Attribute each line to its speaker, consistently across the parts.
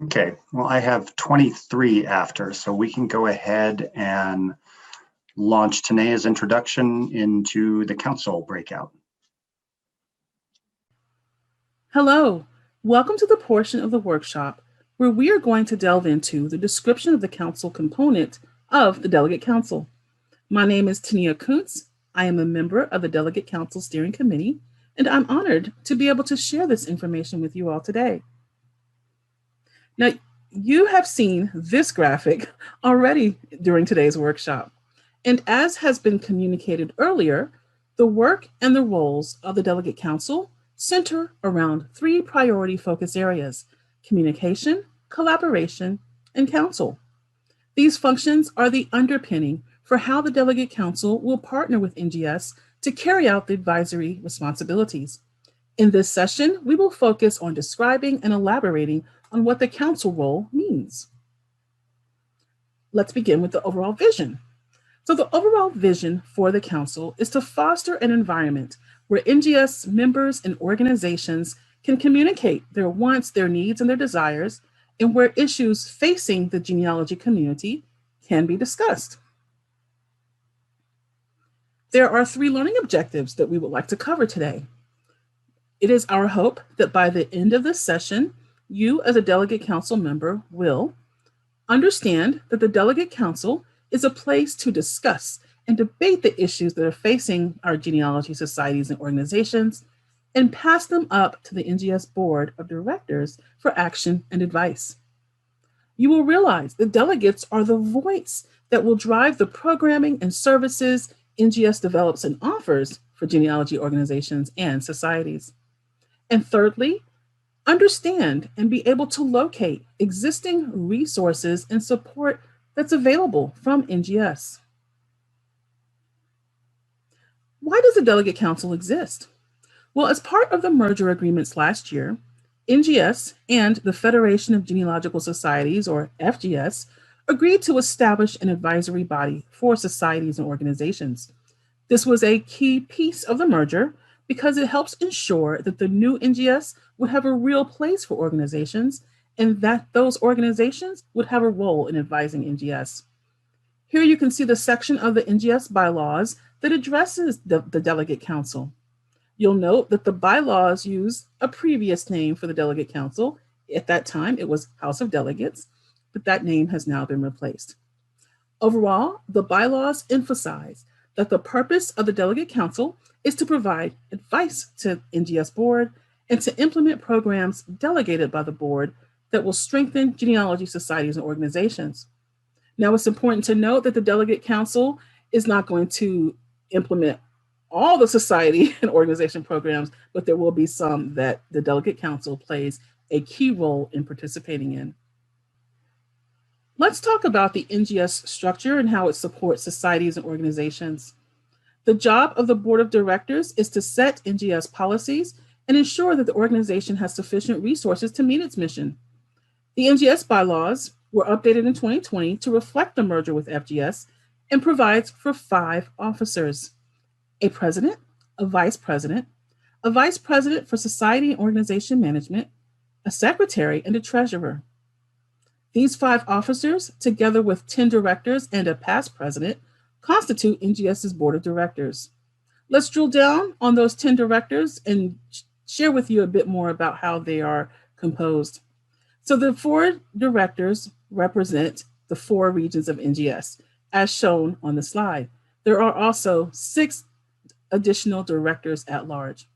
Speaker 1: Okay, well, I have 23 after, so we can go ahead and launch Tanea's introduction into the council breakout.
Speaker 2: Hello, welcome to the portion of the workshop where we are going to delve into the description of the council component of the Delegate Council. My name is Tanea Kuntz. I am a member of the Delegate Council Steering Committee, and I'm honored to be able to share this information with you all today. Now, you have seen this graphic already during today's workshop. And as has been communicated earlier, the work and the roles of the Delegate Council center around three priority focus areas: communication, collaboration, and counsel. These functions are the underpinning for how the Delegate Council will partner with NGS to carry out the advisory responsibilities. In this session, we will focus on describing and elaborating on what the council role means. Let's begin with the overall vision. So the overall vision for the council is to foster an environment where NGS members and organizations can communicate their wants, their needs, and their desires, and where issues facing the genealogy community can be discussed. There are three learning objectives that we would like to cover today. It is our hope that by the end of this session, you as a Delegate Council member will understand that the Delegate Council is a place to discuss and debate the issues that are facing our genealogy societies and organizations, and pass them up to the NGS Board of Directors for action and advice. You will realize the delegates are the voice that will drive the programming and services NGS develops and offers for genealogy organizations and societies. And thirdly, understand and be able to locate existing resources and support that's available from NGS. Why does the Delegate Council exist? Well, as part of the merger agreements last year, NGS and the Federation of Genealogical Societies, or FGS, agreed to establish an advisory body for societies and organizations. This was a key piece of the merger because it helps ensure that the new NGS would have a real place for organizations and that those organizations would have a role in advising NGS. Here you can see the section of the NGS bylaws that addresses the Delegate Council. You'll note that the bylaws use a previous name for the Delegate Council. At that time, it was House of Delegates, but that name has now been replaced. Overall, the bylaws emphasize that the purpose of the Delegate Council is to provide advice to NGS Board and to implement programs delegated by the board that will strengthen genealogy societies and organizations. Now, it's important to note that the Delegate Council is not going to implement all the society and organization programs, but there will be some that the Delegate Council plays a key role in participating in. Let's talk about the NGS structure and how it supports societies and organizations. The job of the Board of Directors is to set NGS policies and ensure that the organization has sufficient resources to meet its mission. The NGS bylaws were updated in 2020 to reflect the merger with FGS and provides for 5 officers: a president, a vice president for society and organization management, a secretary, and a treasurer. These 5 officers, together with 10 directors and a past president, constitute NGS's board of directors. Let's drill down on those 10 directors and share with you a bit more about how they are composed. So the 4 directors represent the 4 regions of NGS, as shown on the slide. There are also 6 additional directors at large.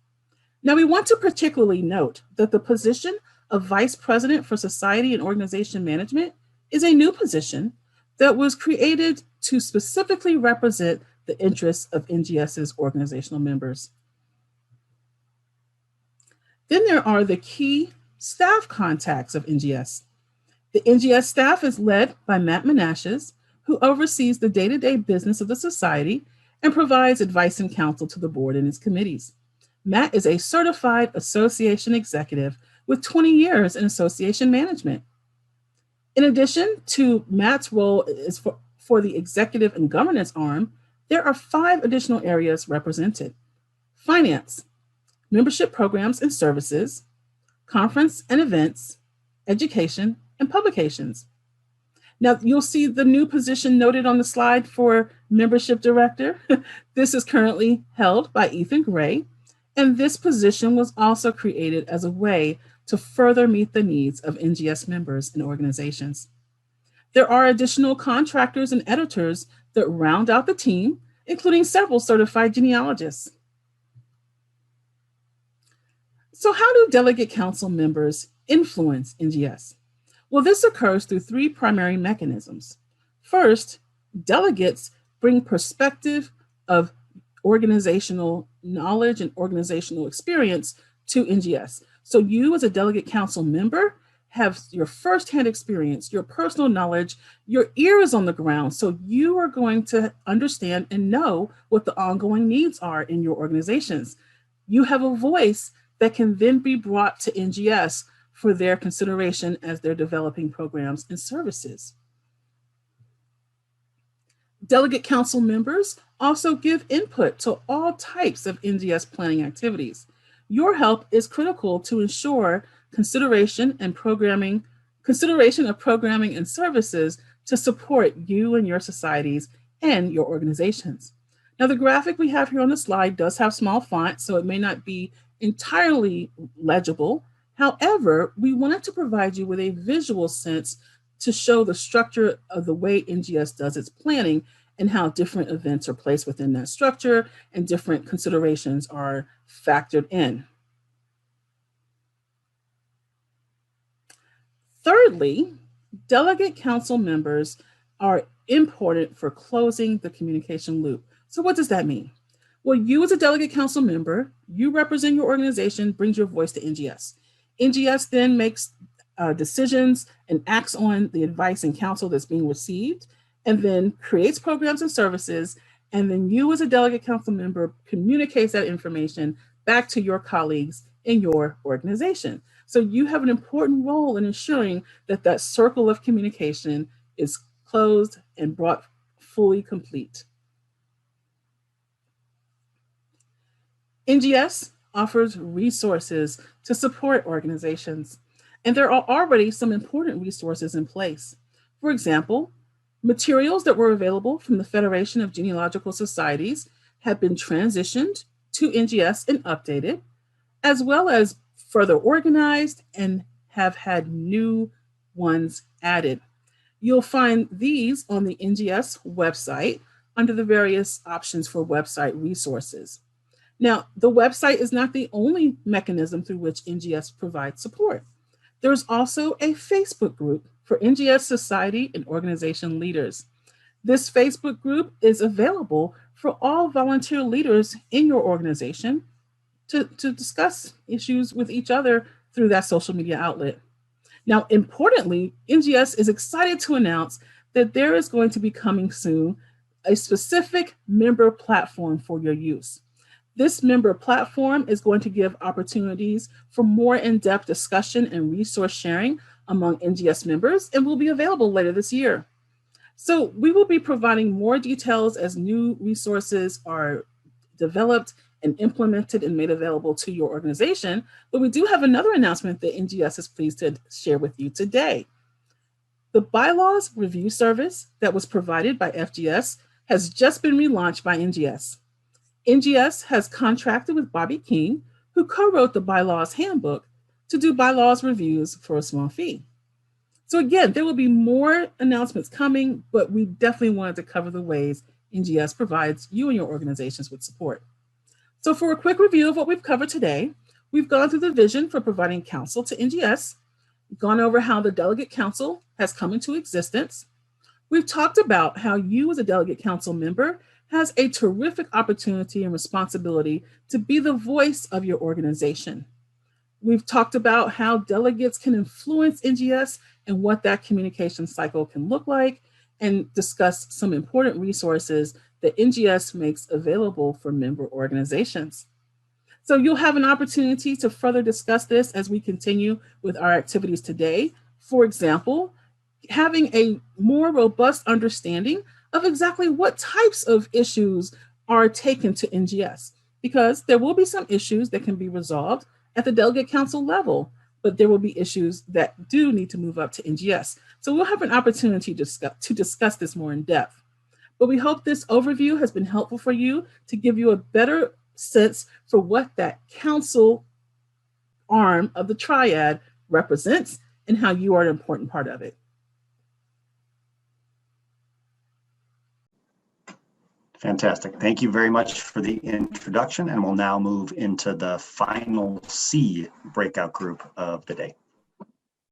Speaker 2: Now, we want to particularly note that the position of Vice President for Society and Organization Management is a new position that was created to specifically represent the interests of NGS's organizational members. Then there are the key staff contacts of NGS. The NGS staff is led by Matt Menashes, who oversees the day-to-day business of the society and provides advice and counsel to the board and its committees. Matt is a certified association executive with 20 years in association management. In addition to Matt's role is for the executive and governance arm, there are 5 additional areas represented: finance, membership programs and services, conference and events, education, and publications. Now, you'll see the new position noted on the slide for membership director. This is currently held by Ethan Gray, and this position was also created as a way to further meet the needs of NGS members and organizations. There are additional contractors and editors that round out the team, including several certified genealogists. So how do delegate council members influence NGS? Well, this occurs through three primary mechanisms. First, delegates bring perspective of organizational knowledge and organizational experience to NGS. So you as a delegate council member have your firsthand experience, your personal knowledge, your ear is on the ground. So you are going to understand and know what the ongoing needs are in your organizations. You have a voice that can then be brought to NGS for their consideration as they're developing programs and services. Delegate council members also give input to all types of NGS planning activities. Your help is critical to ensure consideration of programming and services to support you and your societies and your organizations. Now, the graphic we have here on the slide does have small font, so it may not be entirely legible. However, we wanted to provide you with a visual sense to show the structure of the way NGS does its planning and how different events are placed within that structure and different considerations are factored in. Thirdly, delegate council members are important for closing the communication loop. So what does that mean? Well, you as a delegate council member, you represent your organization, brings your voice to NGS. NGS then makes decisions and acts on the advice and counsel that's being received, and then creates programs and services. And then you as a delegate council member communicates that information back to your colleagues in your organization. So you have an important role in ensuring that that circle of communication is closed and brought fully complete. NGS offers resources to support organizations, and there are already some important resources in place. For example, materials that were available from the Federation of Genealogical Societies have been transitioned to NGS and updated, as well as further organized and have had new ones added. You'll find these on the NGS website under the various options for website resources. Now, the website is not the only mechanism through which NGS provides support. There's also a Facebook group for NGS society and organization leaders. This Facebook group is available for all volunteer leaders in your organization to discuss issues with each other through that social media outlet. Now, importantly, NGS is excited to announce that there is going to be coming soon a specific member platform for your use. This member platform is going to give opportunities for more in-depth discussion and resource sharing among NGS members and will be available later this year. So we will be providing more details as new resources are developed and implemented and made available to your organization. But we do have another announcement that NGS is pleased to share with you today. The bylaws review service that was provided by FGS has just been relaunched by NGS. NGS has contracted with Bobby King, who co-wrote the bylaws handbook, to do bylaws reviews for a small fee. So again, there will be more announcements coming, but we definitely wanted to cover the ways NGS provides you and your organizations with support. So for a quick review of what we've covered today, we've gone through the vision for providing counsel to NGS, gone over how the delegate council has come into existence. We've talked about how you as a delegate council member has a terrific opportunity and responsibility to be the voice of your organization. We've talked about how delegates can influence NGS and what that communication cycle can look like, and discuss some important resources that NGS makes available for member organizations. So you'll have an opportunity to further discuss this as we continue with our activities today. For example, having a more robust understanding of exactly what types of issues are taken to NGS, because there will be some issues that can be resolved at the delegate council level, but there will be issues that do need to move up to NGS. So we'll have an opportunity to discuss this more in depth. But we hope this overview has been helpful for you to give you a better sense for what that council arm of the triad represents and how you are an important part of it.
Speaker 1: Fantastic. Thank you very much for the introduction, and we'll now move into the final C breakout group of the day.